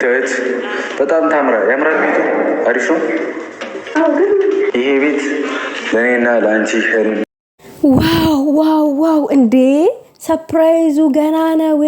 ከት በጣም ያምራል። ቤቱ አሪፍ ነው። ይሄ ቤት ለእኔና ለአንቺ ዋው ዋው ዋው! እንዴ ሰርፕራይዙ ገና ነው።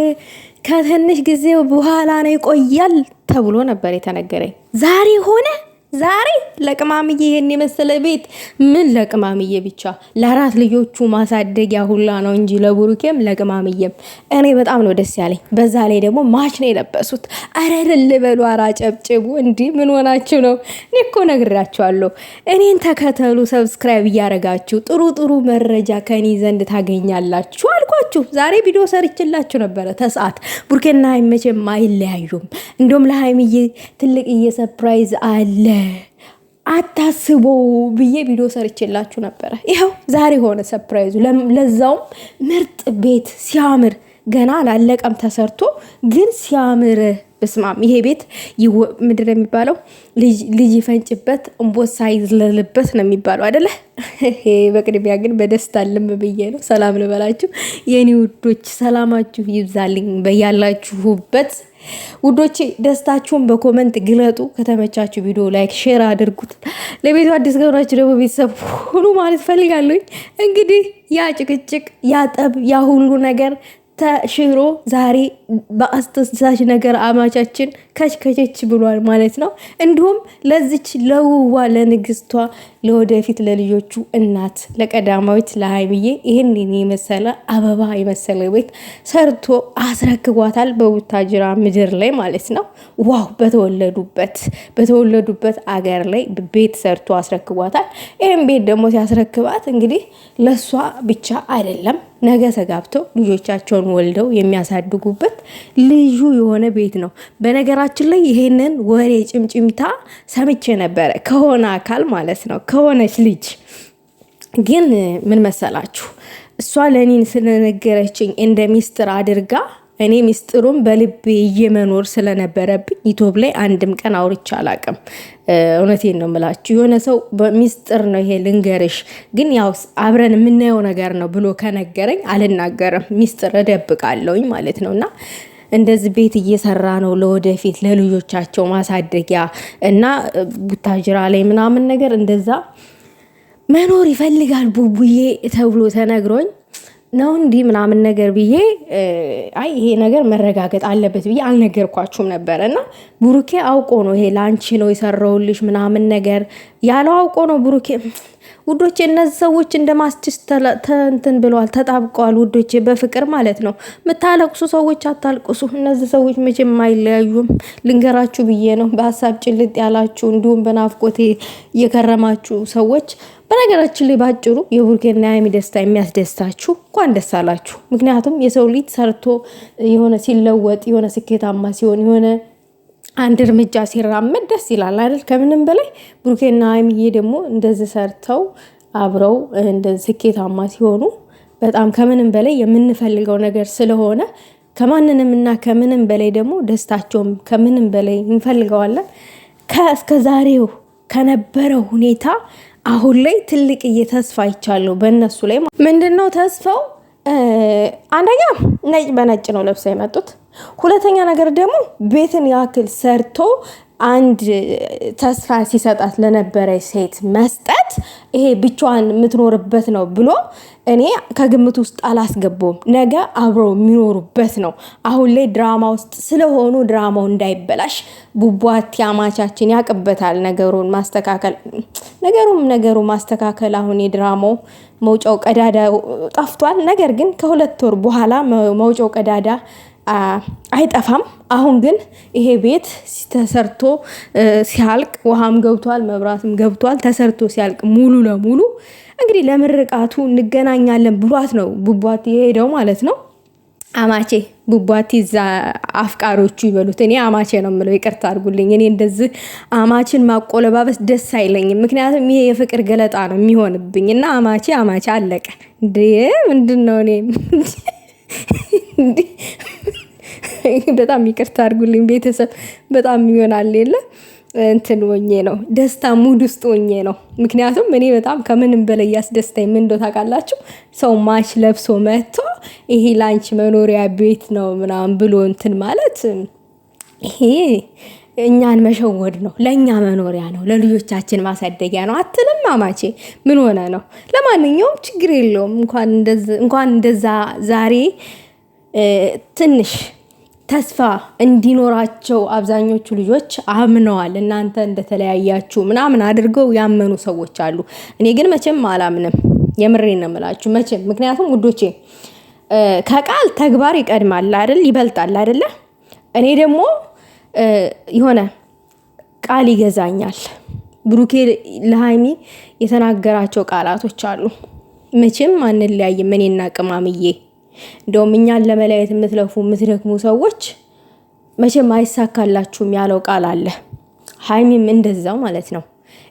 ከትንሽ ጊዜ በኋላ ነው ይቆያል ተብሎ ነበር የተነገረኝ። ዛሬ ሆነ። ዛሬ ለቅማምዬ ይሄን የመሰለ ቤት ምን ለቅማምዬ ብቻ ለአራት ልጆቹ ማሳደጊያ ሁላ ነው እንጂ ለቡሩኬም ለቅማምዬም እኔ በጣም ነው ደስ ያለኝ። በዛ ላይ ደግሞ ማች ነው የለበሱት። አረል በሉ አራጨብጭቡ። እንዲህ ምን ሆናችሁ ነው? እኔ እኮ ነግራችኋለሁ። እኔን ተከተሉ፣ ሰብስክራይብ እያረጋችሁ ጥሩ ጥሩ መረጃ ከኔ ዘንድ ታገኛላችሁ አልኳችሁ። ዛሬ ቪዲዮ ሰርችላችሁ ነበረ ተሰዓት። ቡሩኬና መቼም አይለያዩም። እንደውም ለሀይሚዬ ትልቅዬ ሰርፕራይዝ አለ አታስቦ ብዬ ቪዲዮ ሰርችላችሁ ነበረ። ይኸው ዛሬ ሆነ ሰርፕራይዙ። ለዛውም ምርጥ ቤት ሲያምር፣ ገና አላለቀም ተሰርቶ ግን ሲያምር። በስማም ይሄ ቤት ምድር የሚባለው ልጅ ይፈንጭበት እንቦሳ ይዝለልበት ነው የሚባለው አይደለ? በቅድሚያ ግን በደስታ ልም ብዬ ነው ሰላም ልበላችሁ የኔ ውዶች። ሰላማችሁ ይብዛልኝ በያላችሁበት ውዶቼ። ደስታችሁን በኮመንት ግለጡ። ከተመቻችሁ ቪዲዮ ላይክ፣ ሼር አድርጉት። ለቤቱ አዲስ ገብራችሁ ደግሞ ቤተሰብ ሁሉ ማለት ፈልጋለሁ። እንግዲህ ያ ጭቅጭቅ፣ ያ ጠብ፣ ያ ሁሉ ነገር ተሽሮ ዛሬ በአስተሳሽ ነገር አማቻችን ከችከቸች ብሏል ማለት ነው። እንዲሁም ለዚች ለውዋ ለንግስቷ ለወደፊት ለልጆቹ እናት ለቀዳማዊት ለሀይሚዬ ይህን የመሰለ አበባ የመሰለ ቤት ሰርቶ አስረክቧታል። በቡታጅራ ምድር ላይ ማለት ነው። ዋው! በተወለዱበት አገር ላይ ቤት ሰርቶ አስረክቧታል። ይህም ቤት ደግሞ ሲያስረክባት እንግዲህ ለእሷ ብቻ አይደለም ነገ ተጋብተው ልጆቻቸውን ወልደው የሚያሳድጉበት ልዩ የሆነ ቤት ነው። በነገራችን ላይ ይሄንን ወሬ ጭምጭምታ ሰምቼ ነበረ ከሆነ አካል ማለት ነው፣ ከሆነች ልጅ። ግን ምን መሰላችሁ፣ እሷ ለእኔን ስለነገረችኝ እንደ ሚስጥር አድርጋ እኔ ሚስጥሩን በልቤ እየመኖር ስለነበረብኝ ዩቲዩብ ላይ አንድም ቀን አውርቼ አላቅም። እውነቴን ነው የምላችሁ። የሆነ ሰው በሚስጥር ነው ይሄ ልንገርሽ፣ ግን ያው አብረን የምናየው ነገር ነው ብሎ ከነገረኝ አልናገርም፣ ሚስጥር እደብቃለሁኝ ማለት ነው። እና እንደዚህ ቤት እየሰራ ነው ለወደፊት ለልጆቻቸው ማሳደጊያ እና ቡታጅራ ላይ ምናምን ነገር እንደዛ መኖር ይፈልጋል ቡቡዬ ተብሎ ተነግሮኝ ነው እንዲህ ምናምን ነገር ብዬ አይ ይሄ ነገር መረጋገጥ አለበት ብዬ አልነገርኳችሁም ነበረ። እና ቡሩኬ አውቆ ነው ይሄ ላንቺ ነው የሰራውልሽ ምናምን ነገር ያለው አውቆ ነው ቡሩኬ። ውዶቼ እነዚህ ሰዎች እንደ ማስቲስ እንትን ብለዋል፣ ተጣብቀዋል ውዶቼ፣ በፍቅር ማለት ነው። የምታለቅሱ ሰዎች አታልቅሱ። እነዚህ ሰዎች መቼም አይለያዩም። ልንገራችሁ ብዬ ነው። በሀሳብ ጭልጥ ያላችሁ እንዲሁም በናፍቆቴ እየከረማችሁ ሰዎች፣ በነገራችን ላይ ባጭሩ የቡሩኬና የሀይሚ ደስታ የሚያስደስታችሁ እንኳን ደስ አላችሁ። ምክንያቱም የሰው ልጅ ሰርቶ የሆነ ሲለወጥ የሆነ ስኬታማ ሲሆን የሆነ አንድ እርምጃ ሲራመድ ደስ ይላል አይደል? ከምንም በላይ ቡሩኬና ሀይሚዬ ደግሞ እንደዚህ ሰርተው አብረው እንደዚህ ስኬታማ ሲሆኑ በጣም ከምንም በላይ የምንፈልገው ነገር ስለሆነ ከማንንም እና ከምንም በላይ ደግሞ ደስታቸውም ከምንም በላይ እንፈልገዋለን። እስከ ዛሬው ከነበረው ሁኔታ አሁን ላይ ትልቅ ተስፋ ይቻለው በእነሱ ላይ። ምንድነው ተስፋው? አንደኛ ነጭ በነጭ ነው ለብሰው የመጡት። ሁለተኛ ነገር ደግሞ ቤትን ያክል ሰርቶ አንድ ተስፋ ሲሰጣት ለነበረ ሴት መስጠት፣ ይሄ ብቻዋን የምትኖርበት ነው ብሎ እኔ ከግምት ውስጥ አላስገባውም። ነገ አብረው የሚኖሩበት ነው። አሁን ላይ ድራማ ውስጥ ስለሆኑ ድራማው እንዳይበላሽ ቡቡአቲ አማቻችን ያቅበታል ነገሩን ማስተካከል። ነገሩ ማስተካከል አሁን የድራማው መውጫው ቀዳዳ ጠፍቷል። ነገር ግን ከ2 ወር በኋላ መውጫው ቀዳዳ አይጠፋም። አሁን ግን ይሄ ቤት ተሰርቶ ሲያልቅ ውሃም ገብቷል፣ መብራትም ገብቷል። ተሰርቶ ሲያልቅ ሙሉ ለሙሉ እንግዲህ ለምርቃቱ እንገናኛለን ብሏት ነው ቡቡአቲ የሄደው ማለት ነው። አማቼ ቡቡአቲ እዛ አፍቃሪዎቹ ይበሉት፣ እኔ አማቼ ነው የምለው። ይቅርታ አድርጉልኝ። እኔ እንደዚህ አማችን ማቆለባበስ ደስ አይለኝም። ምክንያቱም ይሄ የፍቅር ገለጣ ነው የሚሆንብኝ እና አማቼ አለቀ። እንዴ ምንድን ነው? እኔ በጣም ይቅርታ አድርጉልኝ ቤተሰብ። በጣም ይሆናል የለ እንትን ሆኜ ነው ደስታ ሙድ ውስጥ ሆኜ ነው። ምክንያቱም እኔ በጣም ከምንም በላይ ያስደስታኝ ምን እንደው ታውቃላችሁ? ሰው ማች ለብሶ መጥቶ ይሄ ላንቺ መኖሪያ ቤት ነው ምናምን ብሎ እንትን ማለት ይሄ እኛን መሸወድ ነው። ለእኛ መኖሪያ ነው፣ ለልጆቻችን ማሳደጊያ ነው አትልም አማቼ? ምን ሆነ ነው? ለማንኛውም ችግር የለውም። እንኳን እንደዛ ዛሬ ትንሽ ተስፋ እንዲኖራቸው አብዛኞቹ ልጆች አምነዋል። እናንተ እንደተለያያችሁ ምናምን አድርገው ያመኑ ሰዎች አሉ። እኔ ግን መቼም አላምንም። የምሬን ነው የምላችሁ መቼም። ምክንያቱም ውዶቼ ከቃል ተግባር ይቀድማል አይደል? ይበልጣል አይደለ? እኔ ደግሞ የሆነ ቃል ይገዛኛል። ብሩኬ ለሃይሚ የተናገራቸው ቃላቶች አሉ። መቼም አንለያይም እኔና ቅማምዬ። እንደውም እኛን ለመለያየት የምትለፉ የምትደክሙ ሰዎች መቼም አይሳካላችሁም ያለው ቃል አለ። ሃይሚም እንደዛው ማለት ነው።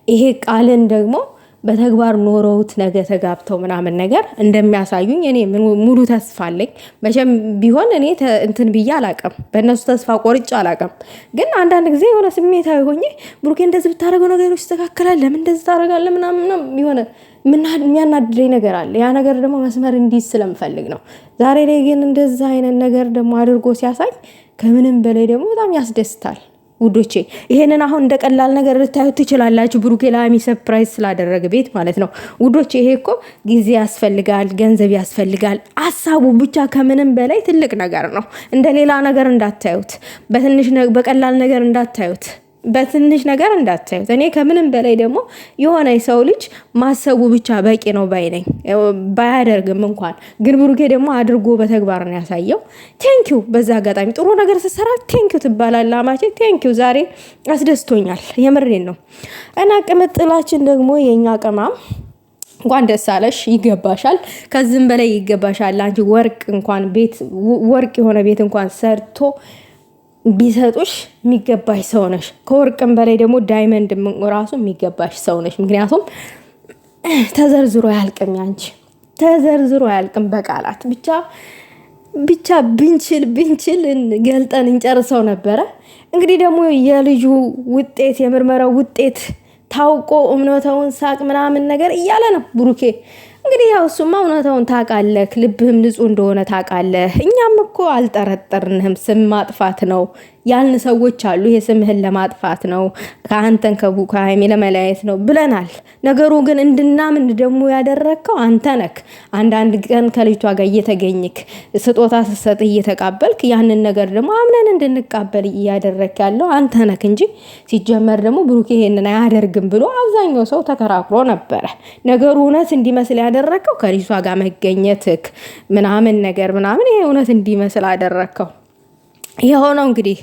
ይሄ ቃልን ደግሞ በተግባር ኖረውት ነገ ተጋብተው ምናምን ነገር እንደሚያሳዩኝ እኔ ሙሉ ተስፋ አለኝ። መቼም ቢሆን እኔ እንትን ብዬ አላቅም፣ በእነሱ ተስፋ ቆርጬ አላቅም። ግን አንዳንድ ጊዜ የሆነ ስሜታዊ ሆኜ ብሩኬ እንደዚህ ብታደርገው ነገሮች ይስተካከላል፣ ለምን እንደዚህ ታደርጋለህ ምናምን የሆነ የሚያናድደኝ ነገር አለ። ያ ነገር ደግሞ መስመር እንዲህ ስለምፈልግ ነው። ዛሬ ላይ ግን እንደዛ አይነት ነገር ደግሞ አድርጎ ሲያሳይ ከምንም በላይ ደግሞ በጣም ያስደስታል ውዶቼ። ይሄንን አሁን እንደ ቀላል ነገር ልታዩት ትችላላችሁ። ብሩኬ ለሃይሚ ሰርፕራይዝ ስላደረገ ቤት ማለት ነው ውዶቼ። ይሄ እኮ ጊዜ ያስፈልጋል፣ ገንዘብ ያስፈልጋል። ሀሳቡ ብቻ ከምንም በላይ ትልቅ ነገር ነው። እንደ ሌላ ነገር እንዳታዩት፣ በቀላል ነገር እንዳታዩት፣ በትንሽ ነገር እንዳታዩት። እኔ ከምንም በላይ ደግሞ የሆነ የሰው ልጅ ማሰቡ ብቻ በቂ ነው ባይ ነኝ። ባያደርግም እንኳን ግን ብሩኬ ደግሞ አድርጎ በተግባር ነው ያሳየው። ቴንኪው። በዛ አጋጣሚ ጥሩ ነገር ስትሰራ ቴንኪው ትባላለህ አማቼ። ቴንኪው። ዛሬ አስደስቶኛል፣ የምሬን ነው። እና ቅምጥላችን ደግሞ የኛ ቅማም እንኳን ደስ አለሽ፣ ይገባሻል። ከዚህም በላይ ይገባሻል። አንቺ ወርቅ የሆነ ቤት እንኳን ሰርቶ ቢሰጡሽ የሚገባሽ ሰው ነሽ። ከወርቅም በላይ ደግሞ ዳይመንድ ራሱ የሚገባሽ ሰው ነሽ። ምክንያቱም ተዘርዝሮ አያልቅም፣ ያንቺ ተዘርዝሮ አያልቅም። በቃላት ብቻ ብንችል ገልጠን እንጨርሰው ነበረ። እንግዲህ ደግሞ የልጁ ውጤት የምርመራው ውጤት ታውቆ እውነታውን ሳቅ ምናምን ነገር እያለ ነው ብሩኬ። እንግዲህ ያው እሱማ እውነታውን ታውቃለህ፣ ልብህም ንጹህ እንደሆነ ታውቃለህ። እኛም እኮ አልጠረጠርንህም። ስም ማጥፋት ነው ያልን ሰዎች አሉ። ይሄ ስምህን ለማጥፋት ነው፣ ከአንተን ከሃይሚ ለመለያየት ነው ብለናል። ነገሩ ግን እንድናምን ደግሞ ያደረግከው አንተ ነክ። አንዳንድ ቀን ከልጅቷ ጋር እየተገኝክ ስጦታ ስትሰጥ እየተቀበልክ ያንን ነገር ደግሞ አምነን እንድንቀበል እያደረግክ ያለው አንተ ነክ እንጂ ሲጀመር ደግሞ ብሩኬ ይሄንን አያደርግም ብሎ አብዛኛው ሰው ተከራክሮ ነበረ። ነገሩ እውነት እንዲመስል ያደረግከው ከልጅቷ ጋር መገኘትክ ምናምን ነገር ምናምን ይሄ እውነት እንዲመስል አደረግከው። የሆነው እንግዲህ